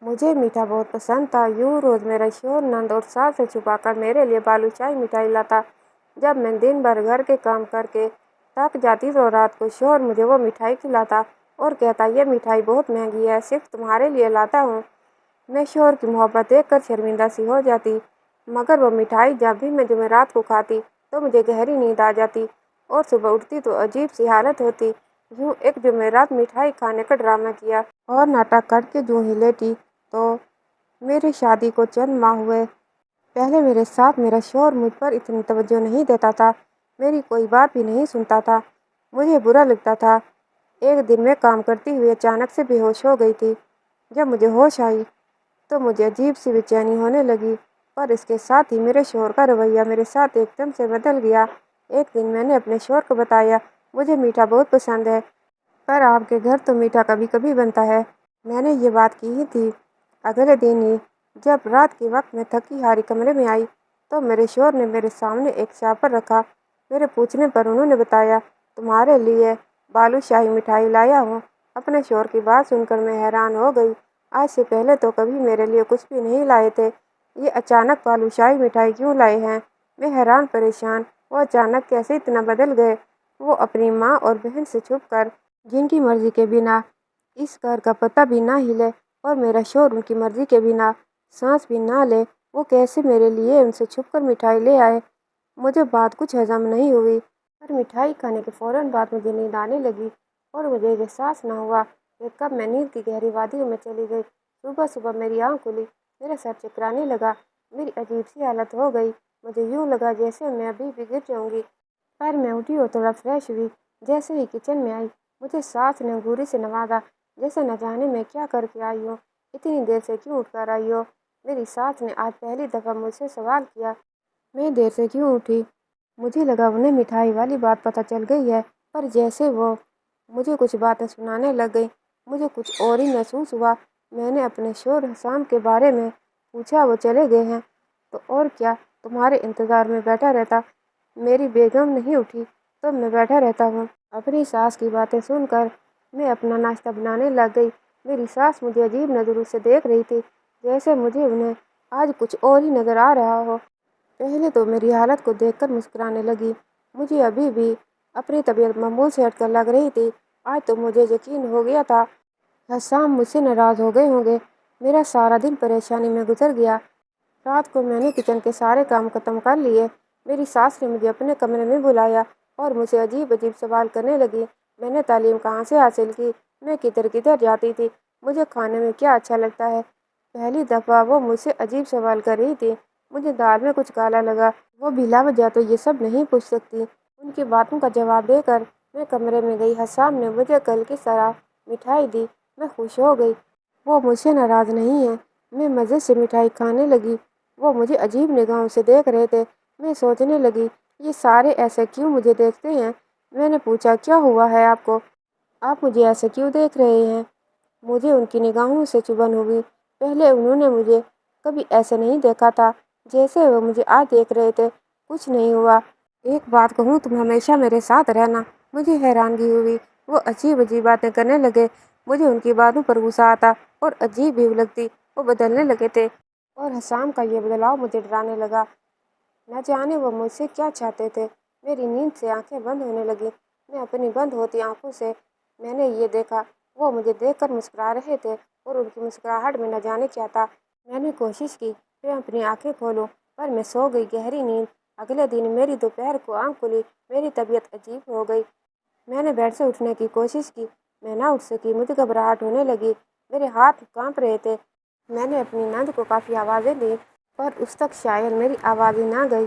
مجھے میٹھا بہت پسند تھا۔ یوں روز میرا شوہر نند اور ساس سے چھپا کر میرے لیے بالوشاہی مٹھائی لاتا۔ جب میں دن بھر گھر کے کام کر کے تھک جاتی تو رات کو شوہر مجھے وہ مٹھائی کھلاتا اور کہتا، یہ مٹھائی بہت مہنگی ہے، صرف تمہارے لیے لاتا ہوں۔ میں شوہر کی محبت دیکھ کر شرمندہ سی ہو جاتی، مگر وہ مٹھائی جب بھی میں جمعرات کو کھاتی تو مجھے گہری نیند آ جاتی اور صبح اٹھتی تو عجیب سی حالت ہوتی۔ یوں ایک جمعرات مٹھائی کھانے کا ڈرامہ کیا اور ناٹک کر کے جو ہی لیٹی تو میری شادی کو چند ماہ ہوئے۔ پہلے میرے ساتھ میرا شوہر مجھ پر اتنی توجہ نہیں دیتا تھا، میری کوئی بات بھی نہیں سنتا تھا، مجھے برا لگتا تھا۔ ایک دن میں کام کرتی ہوئی اچانک سے بے ہوش ہو گئی تھی۔ جب مجھے ہوش آئی تو مجھے عجیب سی بے چینی ہونے لگی، پر اس کے ساتھ ہی میرے شوہر کا رویہ میرے ساتھ ایک دم سے بدل گیا۔ ایک دن میں نے اپنے شوہر کو بتایا، مجھے میٹھا بہت پسند ہے، پر آپ کے گھر تو میٹھا کبھی کبھی بنتا ہے۔ میں نے یہ بات کی ہی تھی۔ اگلے دن ہی جب رات کے وقت میں تھکی ہاری کمرے میں آئی تو میرے شوہر نے میرے سامنے ایک شاپر رکھا۔ میرے پوچھنے پر انہوں نے بتایا، تمہارے لیے بالوشاہی مٹھائی لایا ہوں۔ اپنے شوہر کی بات سن کر میں حیران ہو گئی۔ آج سے پہلے تو کبھی میرے لیے کچھ بھی نہیں لائے تھے، یہ اچانک بالوشاہی مٹھائی کیوں لائے ہیں؟ میں حیران پریشان، وہ اچانک کیسے اتنا بدل گئے؟ وہ اپنی ماں اور بہن سے چھپ کر، جن کی مرضی کے بنا اس گھر کا پتہ بھی نہ ہلے اور میرا شوہر ان کی مرضی کے بنا سانس بھی نہ لے، وہ کیسے میرے لیے ان سے چھپ کر مٹھائی لے آئے؟ مجھے بات کچھ ہضم نہیں ہوئی، پر مٹھائی کھانے کے فوراً بعد مجھے نیند آنے لگی اور مجھے احساس نہ ہوا کہ کب میں نیند کی گہری وادیوں میں چلی گئی۔ صبح صبح میری آنکھ کھلی، میرا سر چکرانے لگا، میری عجیب سی حالت ہو گئی، مجھے یوں لگا جیسے میں ابھی بھی گر جاؤں گی۔ پر میں اٹھی اور تھوڑا فریش ہوئی۔ جیسے ہی کچن میں آئی، مجھے ساس نے انگوری سے نوازا، جیسے نہ جانے میں کیا کر کے آئی ہو، اتنی دیر سے کیوں اٹھ کر آئی ہو؟ میری ساس نے آج پہلی دفعہ مجھ سے سوال کیا، میں دیر سے کیوں اٹھی؟ مجھے لگا انہیں مٹھائی والی بات پتہ چل گئی ہے، پر جیسے وہ مجھے کچھ باتیں سنانے لگ گئی، مجھے کچھ اور ہی محسوس ہوا۔ میں نے اپنے شوہر حسام کے بارے میں پوچھا، وہ چلے گئے ہیں؟ تو اور کیا، تمہارے انتظار میں بیٹھا رہتا۔ میری بیگم نہیں اٹھی تو میں بیٹھا رہتا ہوں۔ اپنی ساس کی باتیں سن کر میں اپنا ناشتہ بنانے لگ گئی۔ میری ساس مجھے عجیب نظروں سے دیکھ رہی تھی، جیسے مجھے انہیں آج کچھ اور ہی نظر آ رہا ہو۔ پہلے تو میری حالت کو دیکھ کر مسکرانے لگی، مجھے ابھی بھی اپنی طبیعت معمول سے ہٹ کر لگ رہی تھی۔ آج تو مجھے یقین ہو گیا تھا حسام مجھ سے ناراض ہو گئے ہوں گے۔ میرا سارا دن پریشانی میں گزر گیا۔ رات کو میں نے کچن کے سارے کام ختم کر لیے۔ میری ساس نے مجھے اپنے کمرے میں بلایا اور مجھ سے عجیب عجیب سوال کرنے لگی۔ میں نے تعلیم کہاں سے حاصل کی، میں کدھر کدھر جاتی تھی، مجھے کھانے میں کیا اچھا لگتا ہے۔ پہلی دفعہ وہ مجھ سے عجیب سوال کر رہی تھی۔ مجھے دال میں کچھ کالا لگا۔ وہ بلا وجہ تو یہ سب نہیں پوچھ سکتی۔ ان کی باتوں کا جواب دے کر میں کمرے میں گئی۔ حسام نے مجھے کل کی طرح مٹھائی دی، میں خوش ہو گئی۔ وہ مجھ سے ناراض نہیں ہیں۔ میں مزے سے مٹھائی کھانے لگی۔ وہ مجھے عجیب نگاہوں سے دیکھ رہے تھے۔ میں سوچنے لگی، یہ سارے ایسے کیوں مجھے دیکھتے ہیں؟ میں نے پوچھا، کیا ہوا ہے آپ کو؟ آپ مجھے ایسے کیوں دیکھ رہے ہیں؟ مجھے ان کی نگاہوں سے چبھن ہوئی۔ پہلے انہوں نے مجھے کبھی ایسے نہیں دیکھا تھا جیسے وہ مجھے آج دیکھ رہے تھے۔ کچھ نہیں ہوا۔ ایک بات کہوں، تم ہمیشہ میرے ساتھ رہنا۔ مجھے حیرانگی ہوئی۔ وہ عجیب عجیب باتیں کرنے لگے۔ مجھے ان کی باتوں پر غصہ آتا اور عجیب بھی لگتی۔ وہ بدلنے لگے تھے اور حسام کا یہ بدلاؤ مجھے ڈرانے لگا۔ نہ جانے وہ مجھ سے کیا چاہتے تھے۔ میری نیند سے آنکھیں بند ہونے لگیں۔ میں اپنی بند ہوتی آنکھوں سے میں نے یہ دیکھا، وہ مجھے دیکھ کر مسکرا رہے تھے اور ان کی مسکراہٹ میں نہ جانے کیا تھا۔ میں نے کوشش کی کہ میں اپنی آنکھیں کھولوں، پر میں سو گئی گہری نیند۔ اگلے دن میری دوپہر کو آنکھ کھلی، میری طبیعت عجیب ہو گئی۔ میں نے بیڈ سے اٹھنے کی کوشش کی، میں نہ اٹھ سکی، مجھے گھبراہٹ ہونے لگی، میرے ہاتھ کانپ رہے تھے۔ میں نے اپنی نند کو کافی آوازیں دیں، پر اس تک شاید میری آوازیں نہ گئی۔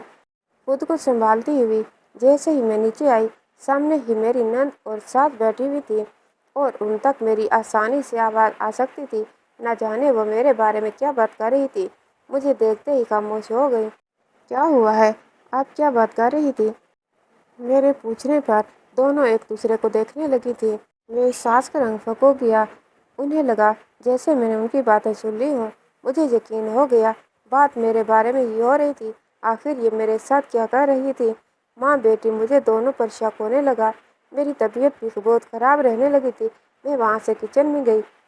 خود کو سنبھالتی ہوئی جیسے ہی میں نیچے آئی، سامنے ہی میری نند اور ساس بیٹھی ہوئی تھی اور ان تک میری آسانی سے آواز آ سکتی تھی۔ نہ جانے وہ میرے بارے میں کیا بات کر رہی تھی، مجھے دیکھتے ہی خاموش ہو گئی۔ کیا ہوا ہے؟ آپ کیا بات کر رہی تھی؟ میرے پوچھنے پر دونوں ایک دوسرے کو دیکھنے لگی تھی۔ میری ساس کا رنگ فک ہو گیا۔ انہیں لگا جیسے میں نے ان کی باتیں سن لی ہوں۔ مجھے یقین ہو گیا بات میرے بارے میں ہی ہو رہی تھی۔ آخر یہ میرے ساتھ کیا کر رہی تھی؟ ماں بیٹی مجھے دونوں پر شک ہونے لگا۔ میری طبیعت بھی بہت خراب رہنے لگی تھی۔ میں وہاں سے کچن میں گئی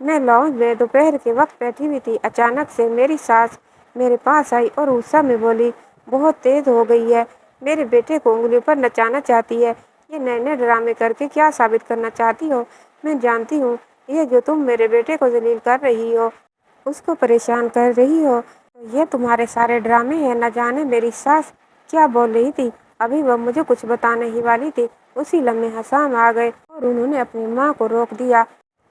میں لانچ میں دوپہر کے وقت بیٹھی ہوئی تھی، اچانک سے میری ساس میرے پاس آئی اور غصہ میں بولی، بہت تیز ہو گئی ہے، میرے بیٹے کو انگلیوں پر نچانا چاہتی ہے، یہ نئے نئے ڈرامے کر کے کیا ثابت کرنا چاہتی ہو؟ میں جانتی ہوں یہ جو تم میرے بیٹے کو ذلیل کر رہی ہو، اس کو پریشان کر رہی ہو، یہ تمہارے سارے ڈرامے ہیں۔ نہ جانے میری ساس کیا بول رہی تھی، ابھی وہ مجھے کچھ بتانے ہی والی تھی، اسی لمحے حسام آ گئے اور انہوں نے اپنی ماں کو روک دیا۔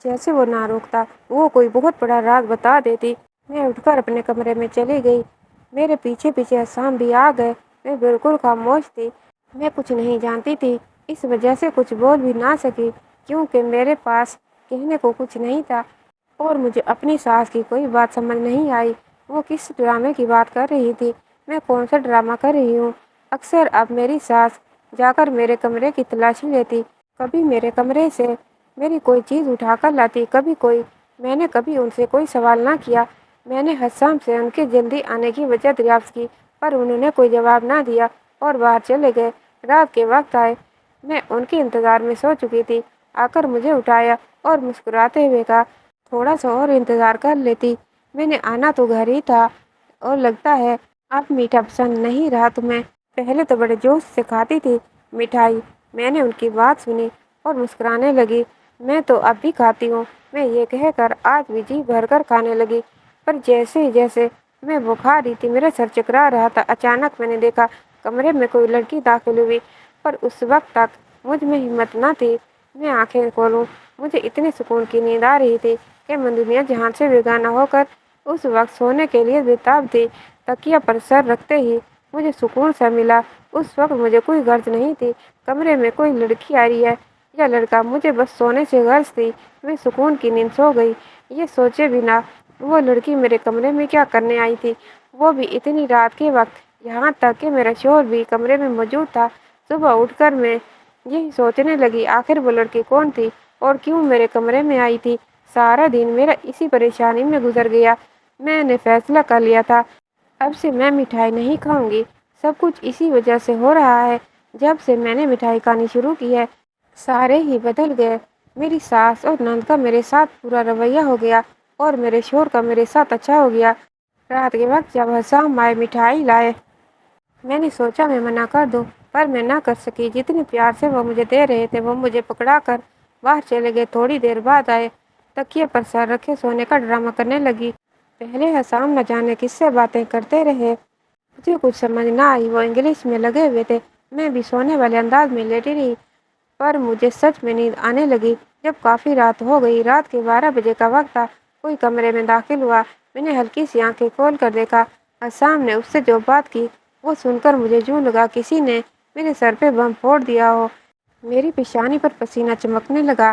جیسے وہ نہ روکتا وہ کوئی بہت بڑا راز بتا دیتی۔ میں اٹھ کر اپنے کمرے میں چلی گئی، میرے پیچھے پیچھے حسام بھی آ گئے۔ میں بالکل خاموش تھی، میں کچھ نہیں جانتی تھی، اس وجہ سے کچھ بول بھی نہ سکی کیونکہ میرے پاس کہنے کو کچھ نہیں تھا، اور مجھے اپنی ساس کی کوئی بات سمجھ نہیں آئی۔ وہ کس ڈرامے کی بات کر رہی تھی، میں کون سا ڈرامہ کر رہی ہوں؟ اکثر اب میری ساس جا کر میرے کمرے کی تلاشی لیتی، کبھی میرے کمرے سے میری کوئی چیز اٹھا کر لاتی، کبھی کوئی۔ میں نے کبھی ان سے کوئی سوال نہ کیا۔ میں نے حسام سے ان کے جلدی آنے کی وجہ دریافت کی، پر انہوں نے کوئی جواب نہ دیا اور باہر چلے گئے۔ رات کے وقت آئے، میں ان کے انتظار میں سو چکی تھی۔ آ کر مجھے اٹھایا اور مسکراتے ہوئے کہا، تھوڑا سا اور انتظار کر لیتی، میں نے آنا تو گھر ہی تھا، اور لگتا ہے اب میٹھا پسند نہیں رہا تمہیں۔ پہلے تو بڑے جوش سے کھاتی تھی مٹھائی۔ میں نے ان کی بات سنی اور مسکرانے لگی، میں تو اب بھی کھاتی ہوں، میں یہ کہہ کر آج بھی جی بھر کر کھانے لگی، پر جیسے جیسے میں وہ کھا رہی تھی میرا سر چکرا رہا تھا۔ اچانک میں نے دیکھا کمرے میں کوئی لڑکی داخل ہوئی، پر اس وقت تک مجھ میں ہمت نہ تھی میں آنکھیں کھولوں۔ مجھے اتنی سکون کی نیند آ رہی تھی کہ میں دنیا جہان سے بیگانہ ہو کر اس وقت سونے کے لیے بےتاب تھی۔ تکیہ پر سر رکھتے ہی مجھے سکون سا ملا۔ اس وقت مجھے کوئی غرض نہیں تھی کمرے میں کوئی لڑکی آ رہی ہے یا لڑکا، مجھے بس سونے سے غرض تھی۔ میں سکون کی نیند سو گئی، یہ سوچے بنا وہ لڑکی میرے کمرے میں کیا کرنے آئی تھی، وہ بھی اتنی رات کے وقت۔ یہاں تک کہ میرا شوہر بھی کمرے میں موجود تھا۔ صبح اٹھ کر میں یہی سوچنے لگی آخر وہ لڑکی کون تھی اور کیوں میرے کمرے میں آئی تھی۔ سارا دن میرا اسی پریشانی میں گزر گیا۔ میں نے فیصلہ کر لیا تھا اب سے میں مٹھائی نہیں کھاؤں گی۔ سب کچھ اسی وجہ سے ہو رہا ہے، جب سے میں نے مٹھائی کھانی شروع کی ہے سارے ہی بدل گئے۔ میری ساس اور نند کا میرے ساتھ برا رویہ ہو گیا اور میرے شوہر کا میرے ساتھ اچھا ہو گیا۔ رات کے وقت جب حسام آئے مٹھائی لائے، میں نے سوچا میں منع کر دوں، پر میں نہ کر سکی۔ جتنے پیار سے وہ مجھے دے رہے تھے وہ مجھے پکڑا کر باہر چلے گئے۔ تھوڑی دیر بعد آئے، تکیے پر سر رکھے سونے کا ڈرامہ کرنے لگی۔ پہلے حسام نہ جانے کس سے باتیں کرتے رہے، مجھے کچھ سمجھ نہ آئی، وہ انگلش میں لگے ہوئے تھے۔ میں بھی سونے والے انداز میں لیٹی رہی، پر مجھے سچ میں نیند آنے لگی جب کافی رات ہو گئی۔ رات کے 12 بجے کا وقت تھا، کوئی کمرے میں داخل ہوا۔ میں نے ہلکی سی آنکھیں کھول کر دیکھا، حسام نے اس سے جو بات کی وہ سن کر مجھے یوں لگا کسی نے میرے سر پہ بم پھوڑ دیا ہو۔ میری پیشانی پر پسینہ چمکنے لگا۔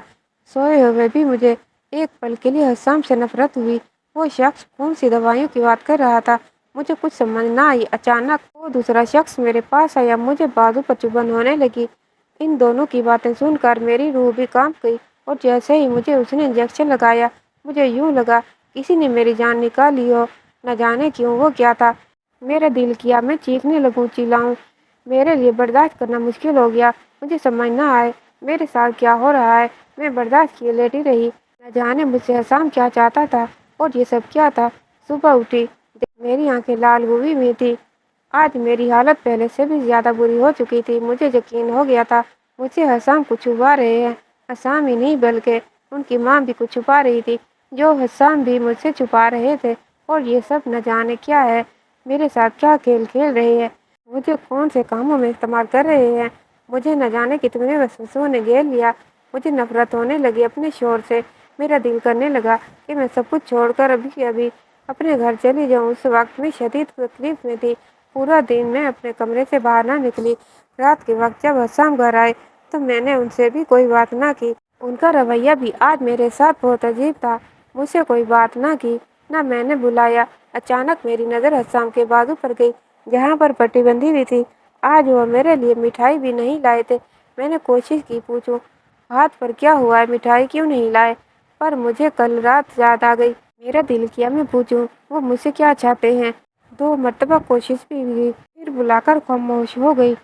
سوئے ہوئے بھی مجھے ایک پل کے لیے حسام سے نفرت ہوئی۔ وہ شخص کون سی دوائیوں کی بات کر رہا تھا، مجھے کچھ سمجھ نہ آئی۔ اچانک وہ دوسرا شخص میرے پاس آیا، مجھے بازو پر چبھن ہونے لگی۔ ان دونوں کی باتیں سن کر میری روح بھی کانپ گئی، اور جیسے ہی مجھے اس نے انجیکشن لگایا مجھے یوں لگا کسی نے میری جان نکال لی ہو۔ نہ جانے کیوں وہ کیا تھا، میرا دل کیا میں چیخنے لگوں، چلاؤں، میرے لیے برداشت کرنا مشکل ہو گیا۔ مجھے سمجھ نہ آئے میرے ساتھ کیا ہو رہا ہے۔ میں برداشت کیے لیٹی رہی، نہ جانے مجھ سے حسام کیا چاہتا تھا اور یہ سب کیا تھا۔ صبح اٹھی، میری آنکھیں لال ہوئی ہوئی تھی۔ آج میری حالت پہلے سے بھی زیادہ بری ہو چکی تھی۔ مجھے یقین ہو گیا تھا مجھ سے حسام کچھ چھپا رہے ہیں۔ حسام ہی نہیں بلکہ ان کی ماں بھی کچھ چھپا رہی تھی، جو حسام بھی مجھ سے چھپا رہے تھے۔ اور یہ سب نہ جانے کیا ہے، میرے ساتھ کیا کھیل کھیل رہے ہیں، مجھے کون سے کاموں میں استعمال کر رہے ہیں۔ مجھے نہ جانے کتنے وسوسوں نے گھیر لیا۔ مجھے نفرت ہونے لگی اپنے شوہر سے۔ میرا دل کرنے لگا کہ میں سب کچھ چھوڑ کر ابھی ابھی اپنے گھر چلی جاؤں۔ اس وقت میں شدید تکلیف میں تھی۔ پورا دن میں اپنے کمرے سے باہر نہ نکلی۔ رات کے وقت جب حسام گھر آئے تو میں نے ان سے بھی کوئی بات نہ کی۔ ان کا رویہ بھی آج میرے ساتھ بہت عجیب تھا، مجھ سے کوئی بات نہ کی، نہ میں نے بلایا۔ اچانک میری نظر حسام کے بازو پر گئی جہاں پر پٹی بندھی ہوئی تھی۔ آج وہ میرے لیے مٹھائی بھی نہیں لائے تھے۔ میں نے کوشش کی پوچھوں، ہاتھ پر کیا ہوا ہے، مٹھائی کیوں نہیں لائے، پر مجھے کل رات یاد آ گئی۔ میرا دل کیا میں پوچھوں وہ مجھ سے کیا چاہتے ہیں۔ 2 مرتبہ کوشش بھی ہوئی، پھر بلا کر خاموش ہو گئی۔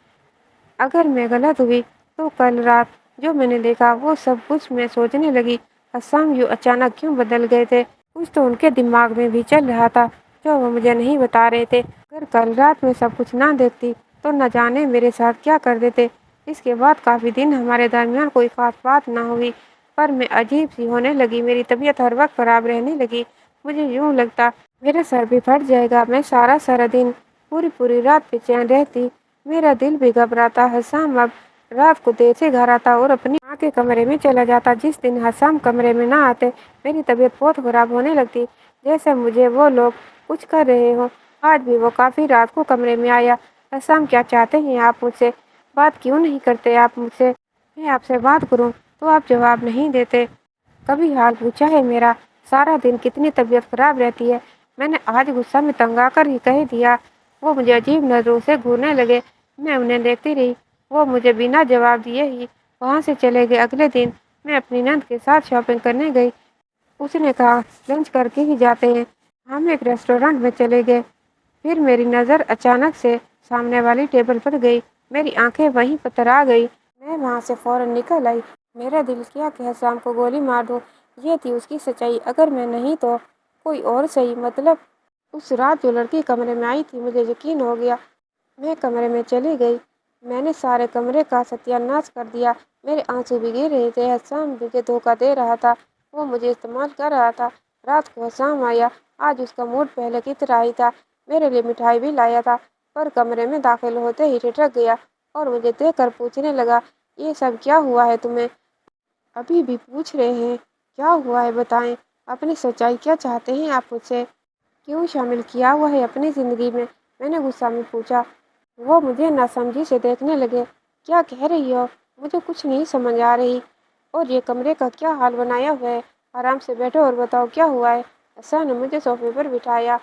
اگر میں غلط ہوئی تو کل رات جو میں نے دیکھا وہ سب کچھ میں سوچنے لگی۔ حسام یوں اچانک کیوں بدل گئے تھے؟ کچھ تو ان کے دماغ میں بھی چل رہا تھا جو وہ مجھے نہیں بتا رہے تھے۔ اگر کل رات میں سب کچھ نہ دیکھتی تو نہ جانے میرے ساتھ کیا کر دیتے۔ اس کے بعد کافی دن ہمارے درمیان کوئی خاص بات نہ ہوئی، پر میں عجیب سی ہونے لگی۔ میری طبیعت ہر وقت خراب رہنے لگی۔ مجھے یوں لگتا میرا سر بھی پھٹ جائے گا۔ میں سارا دن پوری رات بے چین رہتی۔ میرا دل بھی گھبراتا۔ حسام اب رات کو دیر سے گھر آتا اور اپنی ماں کے کمرے میں چلا جاتا۔ جس دن حسام کمرے میں نہ آتے میری طبیعت بہت خراب ہونے لگتی، جیسے مجھے وہ لوگ کچھ کر رہے ہوں۔ آج بھی وہ کافی رات کو کمرے میں آیا۔ حسام کیا چاہتے ہیں آپ مجھ سے؟ بات کیوں نہیں کرتے آپ مجھ سے؟ میں آپ سے بات کروں تو آپ جواب نہیں دیتے۔ کبھی حال پوچھا ہے میرا؟ سارا دن کتنی طبیعت خراب رہتی ہے۔ میں نے آج غصہ میں تنگ آ کر ہی کہہ دیا۔ وہ مجھے عجیب نظروں سے گھورنے لگے۔ میں انہیں دیکھتی رہی۔ وہ مجھے بنا جواب دیے ہی وہاں سے چلے گئے۔ اگلے دن میں اپنی نند کے ساتھ شاپنگ کرنے گئی۔ اس نے کہا لنچ کر کے ہی جاتے ہیں۔ ہم ایک ریسٹورینٹ میں چلے گئے۔ پھر میری نظر اچانک سے سامنے والی ٹیبل پر گئی۔ میری آنکھیں وہیں پتھرا گئی۔ میں وہاں سے فوراً نکل آئی۔ میرا دل کیا کہ حسام کو گولی مار دوں۔ یہ تھی اس کی سچائی۔ اگر میں نہیں تو کوئی اور صحیح، مطلب اس رات جو لڑکی کمرے میں آئی تھی۔ مجھے یقین ہو گیا۔ میں کمرے میں چلی گئی۔ میں نے سارے کمرے کا ستیہ ناش کر دیا۔ میرے آنسو بھی گر رہے تھے۔ حسام مجھے دھوکہ دے رہا تھا۔ وہ مجھے استعمال کر رہا تھا۔ رات کو حسام آیا۔ آج اس کا موڈ پہلے کی طرح ہی تھا۔ میرے لیے مٹھائی بھی لایا تھا، پر کمرے میں داخل ہوتے ہی ٹھٹک گیا اور مجھے دیکھ کر پوچھنے لگا، یہ سب کیا ہوا ہے تمہیں؟ ابھی بھی پوچھ رہے ہیں کیا ہوا ہے؟ بتائیں اپنی سچائی۔ کیا چاہتے ہیں آپ مجھ سے؟ کیوں شامل کیا ہوا ہے اپنی زندگی میں؟ میں نے غصہ میں پوچھا۔ وہ مجھے ناسمجھی سے دیکھنے لگے۔ کیا کہہ رہی ہو؟ مجھے کچھ نہیں سمجھ آ رہی۔ اور یہ کمرے کا کیا حال بنایا ہوا ہے؟ آرام سے بیٹھو اور بتاؤ کیا ہوا ہے۔ حسام نے مجھے صوفے پر بٹھایا۔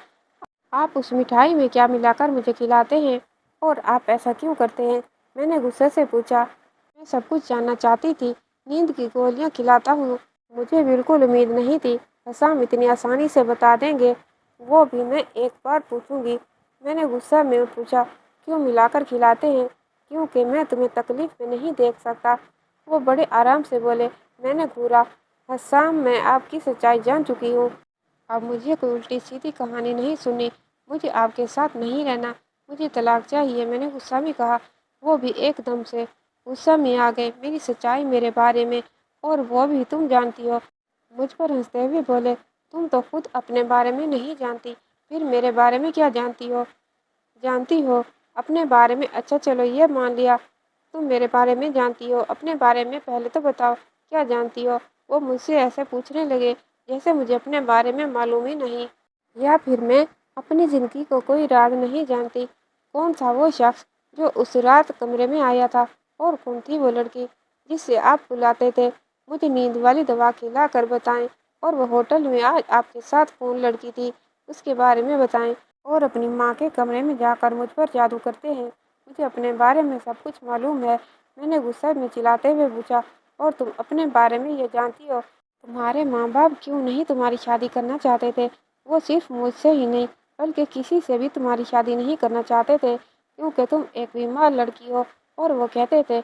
آپ اس مٹھائی میں کیا ملا کر مجھے کھلاتے ہیں اور آپ ایسا کیوں کرتے ہیں؟ میں نے غصے سے پوچھا۔ میں سب کچھ جاننا چاہتی تھی۔ نیند کی گولیاں کھلاتا ہوں۔ مجھے بالکل امید نہیں تھی حسام اتنی آسانی سے بتا دیں گے۔ وہ بھی میں ایک بار پوچھوں گی؟ میں نے غصہ میں پوچھا۔ کیوں ملا کر کھلاتے ہیں؟ کیونکہ میں تمہیں تکلیف میں نہیں دیکھ سکتا۔ وہ بڑے آرام سے بولے۔ میں نے گھورا۔ حسام میں آپ کی سچائی جان چکی ہوں۔ اب مجھے کوئی الٹی سیدھی کہانی نہیں سننی۔ مجھے آپ کے ساتھ نہیں رہنا۔ مجھے طلاق چاہیے۔ میں نے غصہ میں کہا۔ وہ بھی ایک دم سے غصہ میں آ گئے۔ میری سچائی میرے بارے میں، اور وہ بھی تم جانتی ہو؟ مجھ پر ہنستے ہوئے بولے۔ تم تو خود اپنے بارے میں نہیں جانتی، پھر میرے بارے میں کیا جانتی ہو؟ جانتی ہو اپنے بارے میں؟ اچھا چلو یہ مان لیا تم میرے بارے میں جانتی ہو۔ اپنے بارے میں پہلے تو بتاؤ کیا جانتی ہو؟ وہ مجھ سے ایسے پوچھنے لگے جیسے مجھے اپنے بارے میں معلوم ہی نہیں، یا پھر میں اپنی زندگی کو کوئی راز نہیں جانتی۔ کون تھا وہ شخص جو اس رات کمرے میں آیا تھا؟ اور کون تھی وہ لڑکی جس سے آپ بلاتے تھے؟ مجھے نیند والی دوا کھلا کر بتائیں۔ اور وہ ہوٹل میں آج آپ کے ساتھ کون لڑکی تھی اس کے بارے میں بتائیں۔ اور اپنی ماں کے کمرے میں جا کر مجھ پر جادو کرتے ہیں۔ مجھے اپنے بارے میں سب کچھ معلوم ہے۔ میں نے غصے میں چلاتے ہوئے پوچھا۔ اور تم اپنے بارے میں یہ جانتی ہو؟ تمہارے ماں باپ کیوں نہیں تمہاری شادی کرنا چاہتے تھے؟ وہ صرف مجھ سے ہی نہیں بلکہ کسی سے بھی تمہاری شادی نہیں کرنا چاہتے تھے، کیونکہ تم ایک بیمار لڑکی ہو، اور وہ کہتے تھے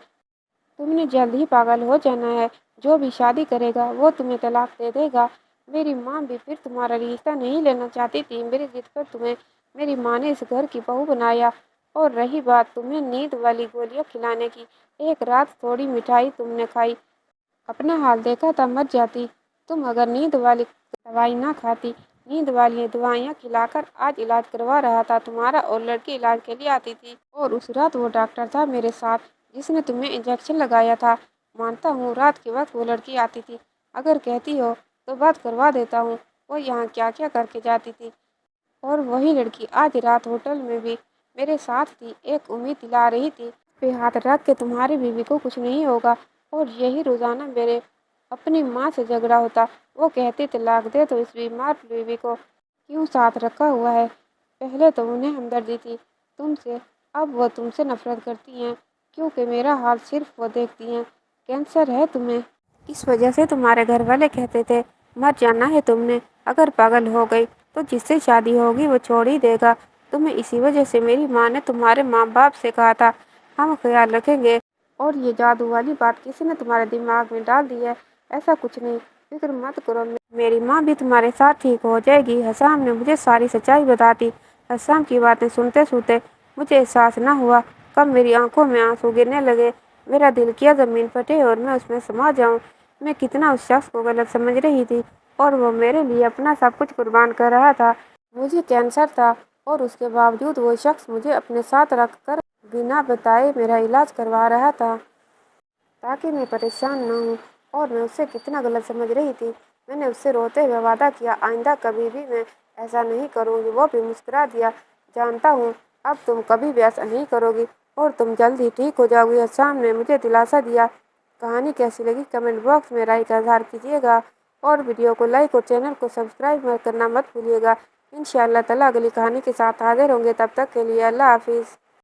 تم نے جلد ہی پاگل ہو جانا ہے۔ جو بھی شادی کرے گا وہ تمہیں طلاق دے دے گا۔ میری ماں بھی پھر تمہارا رشتہ نہیں لینا چاہتی تھی۔ میری ضد پر تمہیں میری ماں نے اس گھر کی بہو بنایا۔ اور رہی بات تمہیں نیند والی گولیاں کھلانے کی، ایک رات تھوڑی مٹھائی تم نے کھائی، اپنا حال دیکھا تھا مر جاتی تم اگر نیند والی دوائی نہ کھاتی۔ نیند والی دوائیاں کھلا کر آج علاج کروا رہا تھا تمہارا، اور لڑکی علاج کے لیے آتی تھی۔ اور اس رات وہ ڈاکٹر تھا میرے ساتھ جس نے تمہیں انجیکشن لگایا تھا۔ مانتا ہوں رات کے وقت وہ لڑکی آتی تھی۔ اگر کہتی ہو تو بات کروا دیتا ہوں وہ یہاں کیا کیا کر کے جاتی تھی۔ اور وہی لڑکی آج رات ہوٹل میں بھی میرے ساتھ تھی، ایک امید دلا رہی تھی پہ ہاتھ رکھ کے تمہاری بیوی کو کچھ نہیں ہوگا۔ اور یہی روزانہ میرے اپنی ماں سے جھگڑا ہوتا۔ وہ کہتی طلاق دے تو اس بیمار بیوی کو کیوں ساتھ رکھا ہوا ہے؟ پہلے تو انہیں ہمدردی تھی تم سے، اب وہ تم سے نفرت کرتی ہیں کیونکہ میرا حال صرف وہ دیکھتی ہیں۔ کینسر ہے تمہیں، اس وجہ سے تمہارے گھر والے کہتے تھے مر جانا ہے تم نے۔ اگر پاگل ہو گئی تو جس سے شادی ہوگی وہ چھوڑ ہی دے گا تمہیں۔ اسی وجہ سے میری ماں نے تمہارے ماں باپ سے کہا تھا ہم خیال رکھیں گے۔ اور یہ جادو والی بات کسی نے تمہارے دماغ میں ڈال دی ہے؟ ایسا کچھ نہیں۔ فکر مت کرو، میری ماں بھی تمہارے ساتھ ٹھیک ہو جائے گی۔ حسام نے مجھے ساری سچائی بتا دی۔ حسام کی باتیں سنتے سنتے مجھے احساس نہ ہوا کب میری آنکھوں میں آنسو گرنے لگے۔ میرا دل کیا زمین پھٹے اور میں اس میں سما جاؤں۔ میں کتنا اس شخص کو غلط سمجھ رہی تھی اور وہ میرے لیے اپنا سب کچھ قربان کر رہا تھا۔ مجھے کینسر تھا اور اس کے باوجود وہ شخص مجھے اپنے ساتھ رکھ کر بنا بتائے میرا علاج کروا رہا تھا تاکہ میں پریشان نہ ہوں، اور میں اسے کتنا غلط سمجھ رہی تھی۔ میں نے اس سے روتے ہوئے وعدہ کیا، آئندہ کبھی بھی میں ایسا نہیں کروں گی۔ وہ بھی مسکرا دیا، جانتا ہوں اب تم کبھی بھی ایسا نہیں کرو گی اور تم جلد ہی ٹھیک ہو جاؤ گی۔ حسام نے مجھے دلاسا دیا۔ کہانی کیسی لگی کمنٹ باکس میں رائے کا اظہار کیجیے گا اور ویڈیو کو لائک اور چینل کو سبسکرائب کرنا مت بھولیے گا۔ انشاءاللہ تعالی اگلی کہانی کے ساتھ حاضر ہوں گے، تب تک کے لیے اللہ حافظ۔